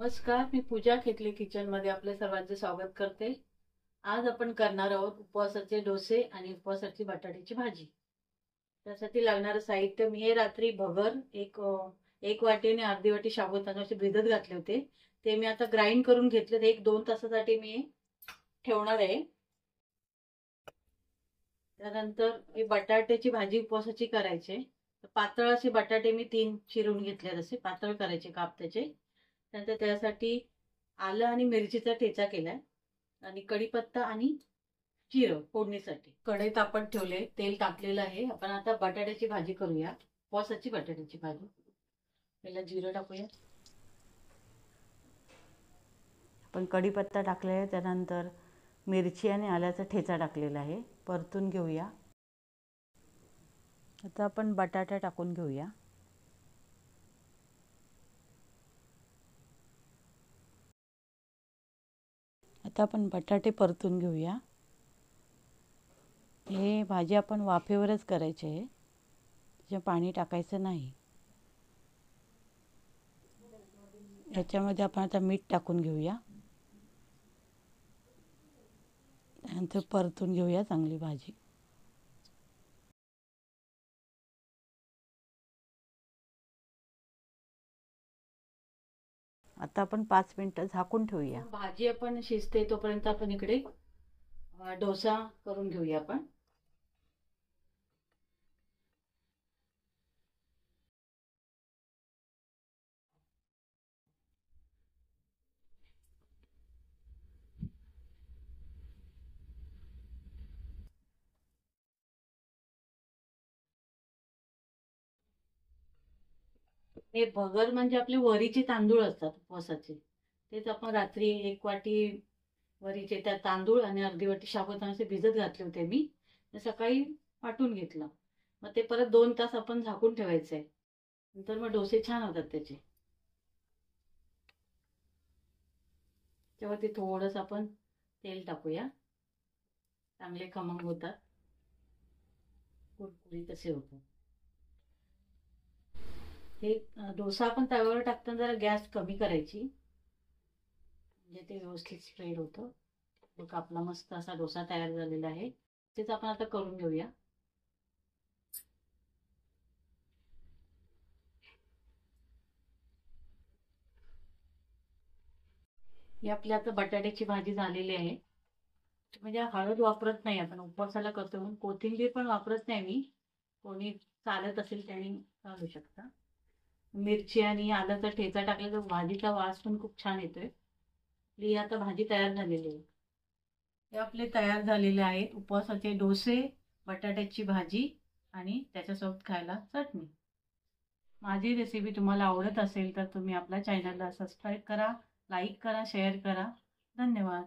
नमस्कार, मी पूजा खेतले किचन मध्ये आपले सर्वांचे स्वागत करते। आज आपण करणार आहोत उपवासाचे डोसे आणि उपवासाची बटाट्याची भाजी। त्यासाठी लागणारे साहित्य मी हे रात्री भगर एक वाटी आणि अर्धी वाटी साबुदाण्याचे भिजत घातले होते। ते मी आता ग्राइंड करून घेतले। 1-2 तासासाठी मी ठेवणार आहे। त्यानंतर ही बटाट्याची भाजी उपवासाची करायची। पातळ असे बटाटे मी 3 चिरून घेतले, असे पातळ करायचे काप त्याचे। त्यानंतर त्यासाठी आलं आणि मिरचीचा ठेचा केलाय आणि कढीपत्ता आणि जिरं फोडणीसाठी। कढईत आपण ठेवले, तेल टाकलेलं आहे। आपण आता बटाट्याची भाजी करूया, उपवासाची बटाट्याची भाजी। पहिला जिरं टाकूया, आपण कढीपत्ता टाकलेला आहे, त्यानंतर मिरची आणि आल्याचा ठेचा टाकलेला आहे, परतून घेऊया। आता आपण बटाटा टाकून घेऊया। आता आपण बटाटे परतून घेऊया। हे भाजी आपण वाफेवरच करायची आहे, त्याच्यात पाणी टाकायचं नाही। याच्यामध्ये आपण आता मीठ टाकून घेऊया, नंतर परतून घेऊया चांगली भाजी। आता आपण 5 मिनिटं झाकून ठेवूया। भाजी आपण शिजते तोपर्यंत आपण इकडे डोसा करून घेऊया। आपण हे भगर म्हणजे आपले वरीचे तांदूळ असतात उपवासाचे, तेच आपण रात्री 1 वाटी वरीचे त्या तांदूळ आणि अर्धी वाटी साबुदाण्याचे भिजत घातले होते मी। सकाळी वाटून घेतलं, मग ते परत 2 तास आपण झाकून ठेवायचे, नंतर मग डोसे छान होतात त्याचे। तेव्हा ते थोडंसं आपण तेल टाकूया, चांगले खमंग होतात, कुरकुरीत असे होतात। हे डोसा आपण तव्यावर टाकताना जरा गॅस कमी करायची, म्हणजे ते व्यवस्थित स्प्रेड होतं। बघ, आपला मस्त असा डोसा तयार झालेला आहे। तेच आपण आता करून घेऊया। ही आपली आता बटाट्याची भाजी झालेली आहे। म्हणजे हळद वापरत नाही आपण, उपवासाला करतो म्हणून कोथिंबीर पण वापरत नाही मी, कोणी चालत असेल त्यांनी घालू शकता। मिरची आणि आल्याचा ठेचा टाकला तर भाजीचा वास पण खूप छान येतोय। ही आता भाजी तयार झालेली आहे। हे आपले तयार झालेले आहेत उपवासाचे डोसे, बटाट्याची भाजी आणि त्याच्यासोबत खायला चटणी। माझी रेसिपी तुम्हाला आवडत असेल तर तुम्ही आपल्या चॅनलला सबस्क्राईब करा, लाईक करा, शेअर करा। धन्यवाद।